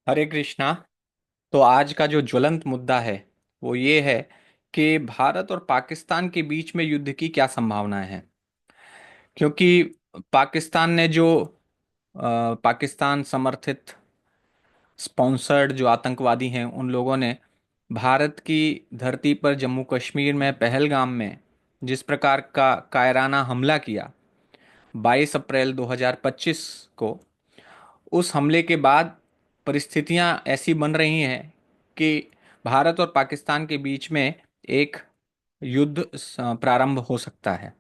हरे कृष्णा। तो आज का जो ज्वलंत मुद्दा है वो ये है कि भारत और पाकिस्तान के बीच में युद्ध की क्या संभावनाएं हैं। क्योंकि पाकिस्तान ने जो पाकिस्तान समर्थित स्पॉन्सर्ड जो आतंकवादी हैं उन लोगों ने भारत की धरती पर जम्मू कश्मीर में पहलगाम में जिस प्रकार का कायराना हमला किया 22 अप्रैल 2025 को, उस हमले के बाद परिस्थितियां ऐसी बन रही हैं कि भारत और पाकिस्तान के बीच में एक युद्ध प्रारंभ हो सकता है।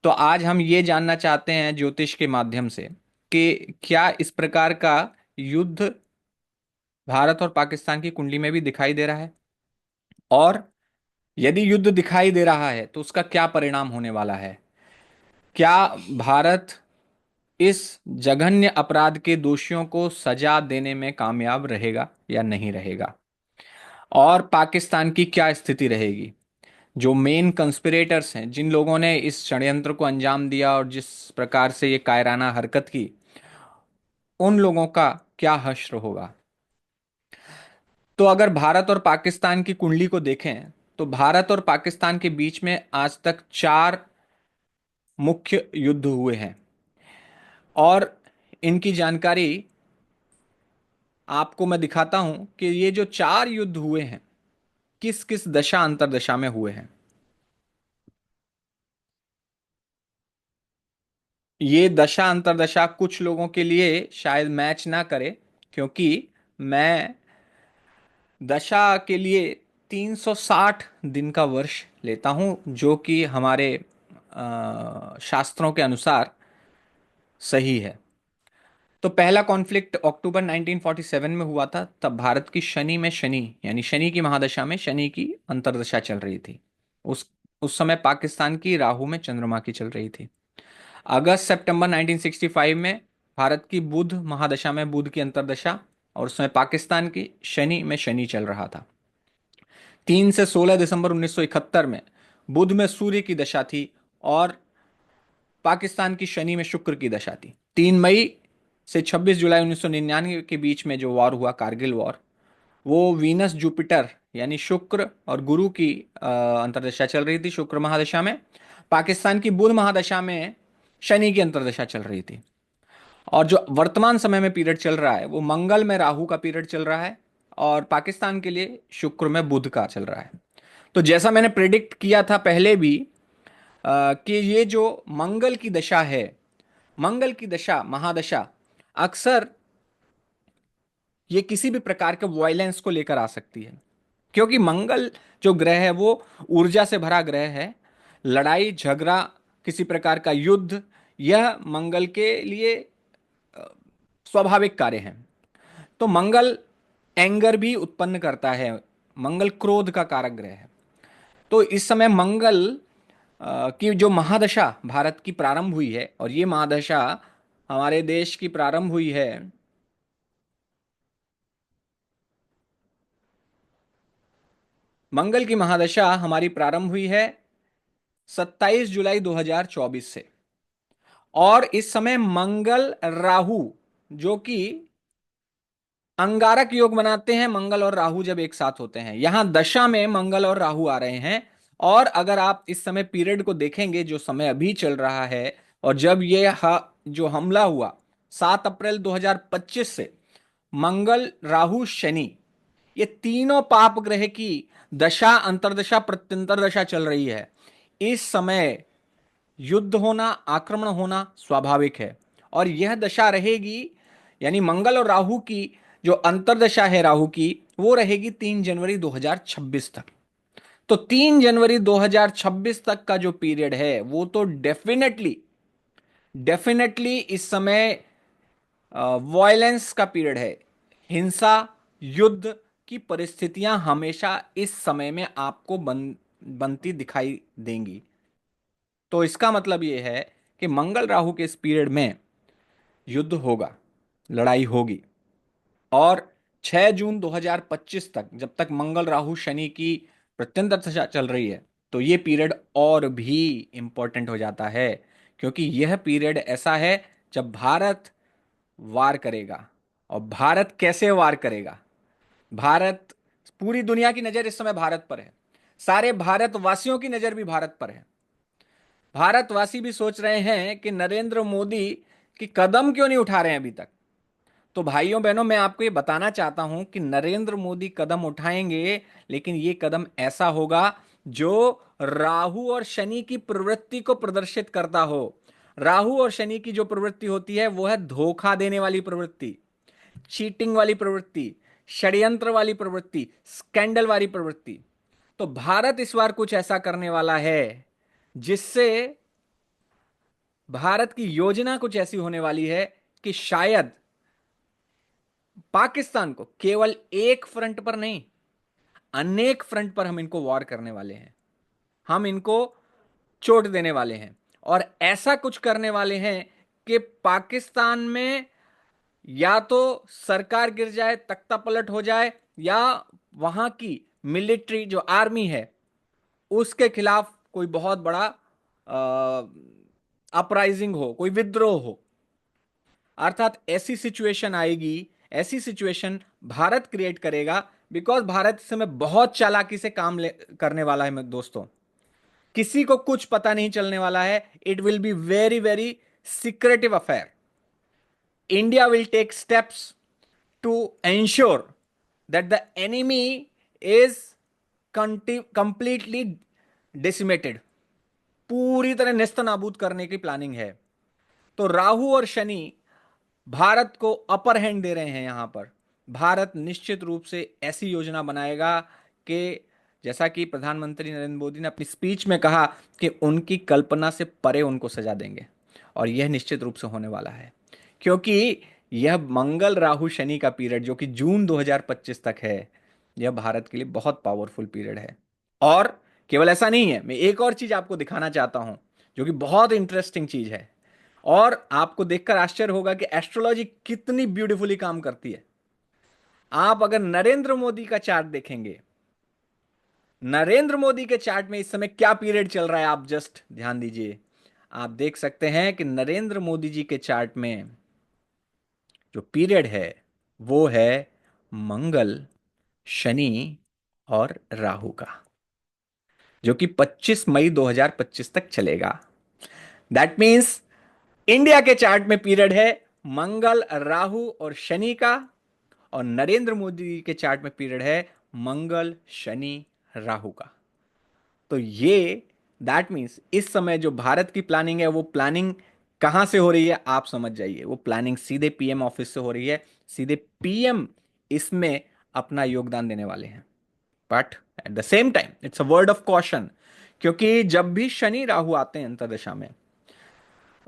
तो आज हम ये जानना चाहते हैं ज्योतिष के माध्यम से कि क्या इस प्रकार का युद्ध भारत और पाकिस्तान की कुंडली में भी दिखाई दे रहा है, और यदि युद्ध दिखाई दे रहा है तो उसका क्या परिणाम होने वाला है। क्या भारत इस जघन्य अपराध के दोषियों को सजा देने में कामयाब रहेगा या नहीं रहेगा, और पाकिस्तान की क्या स्थिति रहेगी। जो मेन कंस्पिरेटर्स हैं, जिन लोगों ने इस षड्यंत्र को अंजाम दिया और जिस प्रकार से ये कायराना हरकत की, उन लोगों का क्या हश्र होगा। तो अगर भारत और पाकिस्तान की कुंडली को देखें तो भारत और पाकिस्तान के बीच में आज तक चार मुख्य युद्ध हुए हैं, और इनकी जानकारी आपको मैं दिखाता हूं कि ये जो चार युद्ध हुए हैं किस किस दशा अंतरदशा में हुए हैं। ये दशा अंतरदशा कुछ लोगों के लिए शायद मैच ना करे, क्योंकि मैं दशा के लिए 360 दिन का वर्ष लेता हूं, जो कि हमारे शास्त्रों के अनुसार सही है। तो पहला कॉन्फ्लिक्ट अक्टूबर 1947 में हुआ था। तब भारत की शनि में शनि, यानी शनि की महादशा में शनि की अंतर्दशा चल रही थी। उस समय पाकिस्तान की राहु में चंद्रमा की चल रही थी। अगस्त सितंबर 1965 में भारत की बुध महादशा में बुध की अंतर्दशा, और उसमें पाकिस्तान की शनि में शनि चल रहा था। 3 से 16 दिसंबर 1971 में बुध में सूर्य की दशा थी, और पाकिस्तान की शनि में शुक्र की दशा थी। 3 मई से 26 जुलाई 1999 के बीच में जो वॉर हुआ, कारगिल वॉर, वो वीनस जुपिटर यानी शुक्र और गुरु की अंतर्दशा चल रही थी, शुक्र महादशा में। पाकिस्तान की बुध महादशा में शनि की अंतर्दशा चल रही थी। और जो वर्तमान समय में पीरियड चल रहा है वो मंगल में राहु का पीरियड चल रहा है, और पाकिस्तान के लिए शुक्र में बुध का चल रहा है। तो जैसा मैंने प्रिडिक्ट किया था पहले भी, कि ये जो मंगल की दशा है, मंगल की दशा महादशा, अक्सर ये किसी भी प्रकार के वायलेंस को लेकर आ सकती है। क्योंकि मंगल जो ग्रह है वो ऊर्जा से भरा ग्रह है। लड़ाई झगड़ा, किसी प्रकार का युद्ध, यह मंगल के लिए स्वाभाविक कार्य हैं। तो मंगल एंगर भी उत्पन्न करता है। मंगल क्रोध का कारक ग्रह है। तो इस समय मंगल की जो महादशा भारत की प्रारंभ हुई है, और ये महादशा हमारे देश की प्रारंभ हुई है मंगल की महादशा हमारी प्रारंभ हुई है 27 जुलाई 2024 से। और इस समय मंगल राहु, जो कि अंगारक योग बनाते हैं, मंगल और राहु जब एक साथ होते हैं, यहां दशा में मंगल और राहु आ रहे हैं। और अगर आप इस समय पीरियड को देखेंगे, जो समय अभी चल रहा है, और जब ये जो हमला हुआ 7 अप्रैल 2025 से, मंगल राहु शनि, ये तीनों पाप ग्रह की दशा अंतर्दशा प्रत्यंतर दशा चल रही है। इस समय युद्ध होना, आक्रमण होना स्वाभाविक है। और यह दशा रहेगी, यानी मंगल और राहु की जो अंतर्दशा है राहु की, वो रहेगी 3 जनवरी 2026 तक। तो 3 जनवरी 2026 तक का जो पीरियड है वो तो डेफिनेटली डेफिनेटली इस समय वॉयलेंस का पीरियड है। हिंसा, युद्ध की परिस्थितियां हमेशा इस समय में आपको बनती दिखाई देंगी। तो इसका मतलब यह है कि मंगल राहु के इस पीरियड में युद्ध होगा, लड़ाई होगी। और 6 जून 2025 तक, जब तक मंगल राहु शनि की प्रत्यंतर दशा चल रही है, तो ये पीरियड और भी इंपॉर्टेंट हो जाता है। क्योंकि यह पीरियड ऐसा है जब भारत वार करेगा, और भारत कैसे वार करेगा। भारत, पूरी दुनिया की नजर इस समय भारत पर है, सारे भारतवासियों की नजर भी भारत पर है। भारतवासी भी सोच रहे हैं कि नरेंद्र मोदी की कदम क्यों नहीं उठा रहे हैं अभी तक। तो भाइयों बहनों, मैं आपको ये बताना चाहता हूं कि नरेंद्र मोदी कदम उठाएंगे, लेकिन ये कदम ऐसा होगा जो राहु और शनि की प्रवृत्ति को प्रदर्शित करता हो। राहु और शनि की जो प्रवृत्ति होती है वो है धोखा देने वाली प्रवृत्ति, चीटिंग वाली प्रवृत्ति, षड्यंत्र वाली प्रवृत्ति, स्कैंडल वाली प्रवृत्ति। तो भारत इस बार कुछ ऐसा करने वाला है जिससे भारत की योजना कुछ ऐसी होने वाली है कि शायद पाकिस्तान को केवल एक फ्रंट पर नहीं, अनेक फ्रंट पर हम इनको वॉर करने वाले हैं, हम इनको चोट देने वाले हैं। और ऐसा कुछ करने वाले हैं कि पाकिस्तान में या तो सरकार गिर जाए, तख्ता पलट हो जाए, या वहां की मिलिट्री जो आर्मी है उसके खिलाफ कोई बहुत बड़ा अपराइजिंग हो, कोई विद्रोह हो। अर्थात ऐसी सिचुएशन आएगी, ऐसी सिचुएशन भारत क्रिएट करेगा, बिकॉज भारत इस समय बहुत चालाकी से करने वाला है मेरे दोस्तों। किसी को कुछ पता नहीं चलने वाला है। It will be very very secretive affair. India will take steps to ensure that the enemy is completely decimated, पूरी तरह नेस्त नाबूद करने की प्लानिंग है। तो राहु और शनि भारत को अपर हैंड दे रहे हैं यहां पर। भारत निश्चित रूप से ऐसी योजना बनाएगा कि जैसा कि प्रधानमंत्री नरेंद्र मोदी ने अपनी स्पीच में कहा कि उनकी कल्पना से परे उनको सजा देंगे। और यह निश्चित रूप से होने वाला है, क्योंकि यह मंगल राहु शनि का पीरियड जो कि जून 2025 तक है, यह भारत के लिए बहुत पावरफुल पीरियड है। और केवल ऐसा नहीं है, मैं एक और चीज आपको दिखाना चाहता हूं जो कि बहुत इंटरेस्टिंग चीज है, और आपको देखकर आश्चर्य होगा कि एस्ट्रोलॉजी कितनी ब्यूटीफुली काम करती है। आप अगर नरेंद्र मोदी का चार्ट देखेंगे, नरेंद्र मोदी के चार्ट में इस समय क्या पीरियड चल रहा है, आप जस्ट ध्यान दीजिए। आप देख सकते हैं कि नरेंद्र मोदी जी के चार्ट में जो पीरियड है वो है मंगल, शनि और राहु का, जो कि 25 मई 2025 तक चलेगा। दैट मीन्स इंडिया के चार्ट में पीरियड है मंगल, राहु और शनि का, और नरेंद्र मोदी के चार्ट में पीरियड है मंगल, शनि, राहु का। तो ये दैट मीन्स इस समय जो भारत की प्लानिंग है वो प्लानिंग कहां से हो रही है आप समझ जाइए। वो प्लानिंग सीधे पीएम ऑफिस से हो रही है, सीधे पीएम इसमें अपना योगदान देने वाले हैं। But at the same time it's a word of caution, क्योंकि जब भी शनि राहु आते हैं अंतरदशा में,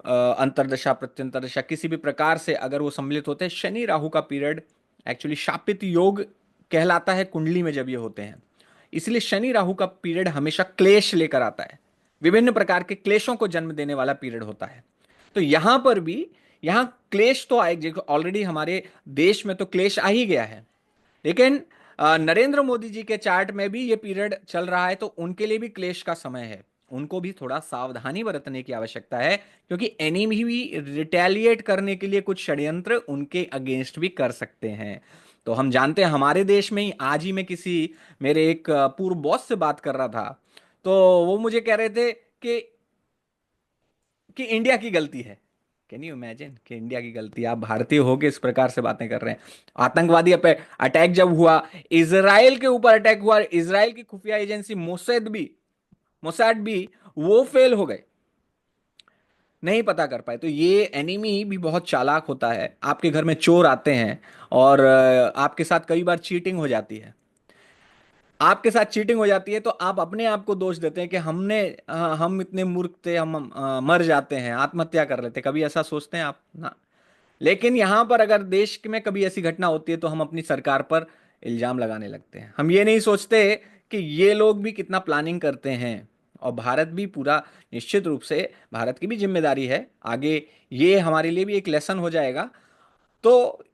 अंतरदशा प्रत्यंतरदशा किसी भी प्रकार से अगर वो सम्मिलित होते हैं, शनि राहु का पीरियड एक्चुअली शापित योग कहलाता है कुंडली में जब ये होते हैं। इसलिए शनि राहु का पीरियड हमेशा क्लेश लेकर आता है, विभिन्न प्रकार के क्लेशों को जन्म देने वाला पीरियड होता है। तो यहां पर भी, यहां क्लेश तो आए, ऑलरेडी हमारे देश में तो क्लेश आ ही गया है, लेकिन नरेंद्र मोदी जी के चार्ट में भी ये पीरियड चल रहा है, तो उनके लिए भी क्लेश का समय है। उनको भी थोड़ा सावधानी बरतने की आवश्यकता है, क्योंकि एनिमी भी रिटेलिएट करने के लिए कुछ षड्यंत्र उनके अगेंस्ट भी कर सकते हैं। तो हम जानते हैं, हमारे देश में ही आज ही मैं किसी मेरे एक पूर्व बॉस से बात कर रहा था, तो वो मुझे कह रहे थे कि इंडिया की गलती है। कैन यू इमेजिन कि इंडिया की गलती, आप भारतीय होके इस प्रकार से बातें कर रहे हैं। आतंकवादी अटैक जब हुआ, इसराइल के ऊपर अटैक हुआ, इसराइल की खुफिया एजेंसी मोसाद भी वो फेल हो गए, नहीं पता कर पाए। तो ये एनिमी भी बहुत चालाक होता है। आपके घर में चोर आते हैं और आपके साथ कई बार चीटिंग हो जाती है, आपके साथ चीटिंग हो जाती है, तो आप अपने आप को दोष देते हैं कि हम इतने मूर्ख थे, हम मर जाते हैं, आत्महत्या कर लेते। कभी ऐसा सोचते हैं आप ना? लेकिन यहां पर अगर देश में कभी ऐसी घटना होती है तो हम अपनी सरकार पर इल्जाम लगाने लगते हैं। हम ये नहीं सोचते कि ये लोग भी कितना प्लानिंग करते हैं। और भारत भी पूरा, निश्चित रूप से भारत की भी जिम्मेदारी है आगे, ये हमारे लिए भी एक लेसन हो जाएगा। तो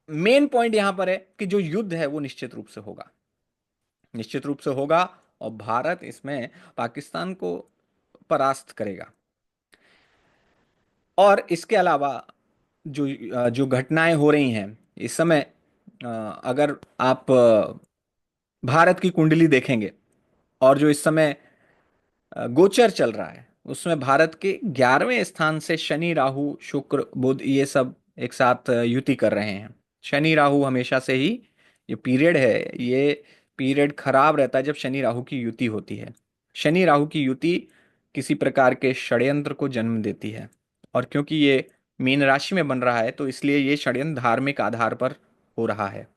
मेन पॉइंट यहां पर है कि जो युद्ध है वो निश्चित रूप से होगा, निश्चित रूप से होगा, और भारत इसमें पाकिस्तान को परास्त करेगा। और इसके अलावा जो जो घटनाएं हो रही हैं, इस समय अगर आप भारत की कुंडली देखेंगे, और जो इस समय गोचर चल रहा है, उसमें भारत के 11वें स्थान से शनि राहु शुक्र बुध ये सब एक साथ युति कर रहे हैं। शनि राहु हमेशा से ही ये पीरियड है, ये पीरियड खराब रहता है जब शनि राहु की युति होती है। शनि राहु की युति किसी प्रकार के षड्यंत्र को जन्म देती है, और क्योंकि ये मीन राशि में बन रहा है तो इसलिए ये षड्यंत्र धार्मिक आधार पर हो रहा है।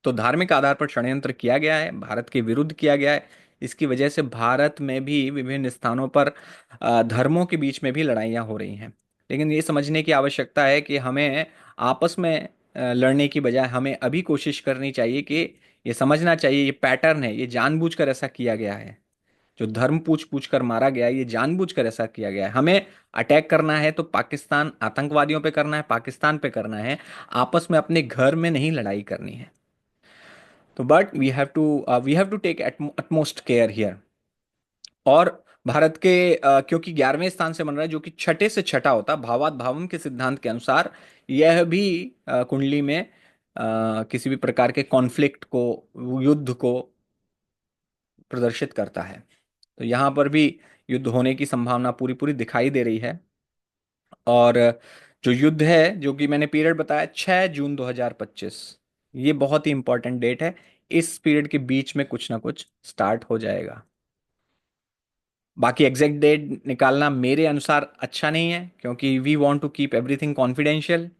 तो धार्मिक आधार पर षड्यंत्र किया गया है, भारत के विरुद्ध किया गया है। इसकी वजह से भारत में भी विभिन्न स्थानों पर धर्मों के बीच में भी लड़ाइयाँ हो रही हैं। लेकिन ये समझने की आवश्यकता है कि हमें आपस में लड़ने की बजाय हमें अभी कोशिश करनी चाहिए कि ये समझना चाहिए, ये पैटर्न है, ये जानबूझकर ऐसा किया गया है। जो धर्म पूछ पूछ कर मारा गया है, ये जानबूझकर ऐसा किया गया है। हमें अटैक करना है तो पाकिस्तान आतंकवादियों पे करना है, पाकिस्तान पे करना है, आपस में अपने घर में नहीं लड़ाई करनी है। तो but we have to take utmost care here. और भारत के क्योंकि 11वें स्थान से बन रहा है, जो कि छठे से छठा होता है भावात भावम के सिद्धांत के अनुसार, यह भी कुंडली में किसी भी प्रकार के कॉन्फ्लिक्ट को, युद्ध को प्रदर्शित करता है। तो यहाँ पर भी युद्ध होने की संभावना पूरी पूरी दिखाई दे रही है। और जो युद्ध है, जो कि मैंने पीरियड बताया 6 जून 2025, ये बहुत ही इंपॉर्टेंट डेट है। इस पीरियड के बीच में कुछ ना कुछ स्टार्ट हो जाएगा। बाकी एग्जैक्ट डेट निकालना मेरे अनुसार अच्छा नहीं है, क्योंकि we want to keep everything confidential.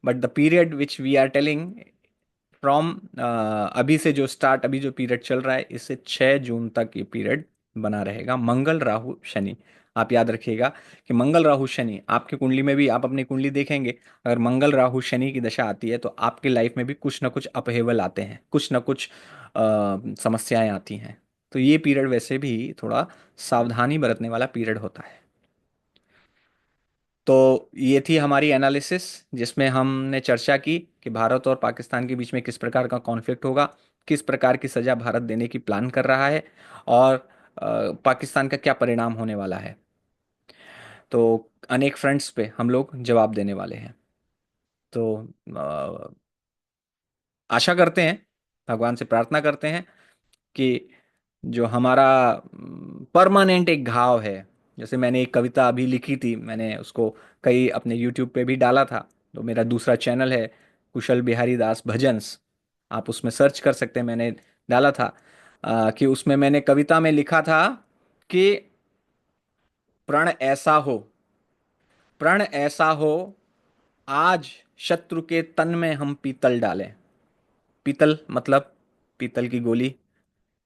But the period which we are telling from, अभी से जो स्टार्ट, अभी जो पीरियड चल रहा है, इससे 6 जून तक ये पीरियड बना रहेगा। मंगल राहु शनि, आप याद रखिएगा कि मंगल राहु शनि आपकी कुंडली में भी, आप अपनी कुंडली देखेंगे, अगर मंगल राहु शनि की दशा आती है तो आपकी लाइफ में भी कुछ ना कुछ अपहेवल आते हैं, कुछ ना कुछ समस्याएं आती हैं। तो ये पीरियड वैसे भी थोड़ा सावधानी बरतने वाला पीरियड होता है। तो ये थी हमारी एनालिसिस, जिसमें हमने चर्चा की कि भारत और पाकिस्तान के बीच में किस प्रकार का कॉन्फ्लिक्ट होगा, किस प्रकार की सजा भारत देने की प्लान कर रहा है, और पाकिस्तान का क्या परिणाम होने वाला है। तो अनेक फ्रंट्स पे हम लोग जवाब देने वाले हैं। तो अ, आशा करते हैं, भगवान से प्रार्थना करते हैं कि जो हमारा परमानेंट एक घाव है, जैसे मैंने एक कविता अभी लिखी थी, मैंने उसको कई अपने यूट्यूब पे भी डाला था। तो मेरा दूसरा चैनल है कुशल बिहारी दास भजन्स, आप उसमें सर्च कर सकते हैं। मैंने डाला था कि उसमें मैंने कविता में लिखा था कि प्रण ऐसा हो, प्रण ऐसा हो, आज शत्रु के तन में हम पीतल डालें। पीतल मतलब पीतल की गोली,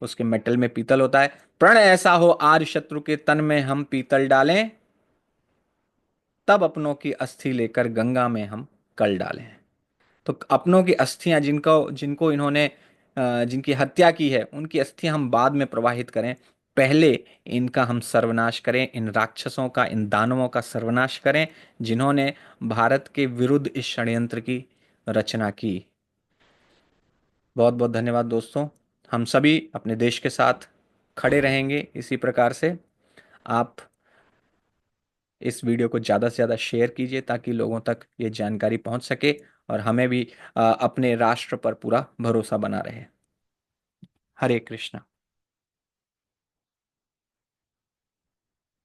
उसके मेटल में पीतल होता है। प्रण ऐसा हो, आज शत्रु के तन में हम पीतल डालें, तब अपनों की अस्थि लेकर गंगा में हम कल डालें। तो अपनों की अस्थियां, जिनको जिनको इन्होंने जिनकी हत्या की है, उनकी अस्थियां हम बाद में प्रवाहित करें, पहले इनका हम सर्वनाश करें, इन राक्षसों का, इन दानवों का सर्वनाश करें, जिन्होंने भारत के विरुद्ध इस षड्यंत्र की रचना की। बहुत बहुत धन्यवाद दोस्तों। हम सभी अपने देश के साथ खड़े रहेंगे इसी प्रकार से। आप इस वीडियो को ज़्यादा से ज़्यादा शेयर कीजिए ताकि लोगों तक ये जानकारी पहुंच सके, और हमें भी अपने राष्ट्र पर पूरा भरोसा बना रहे। हरे कृष्णा।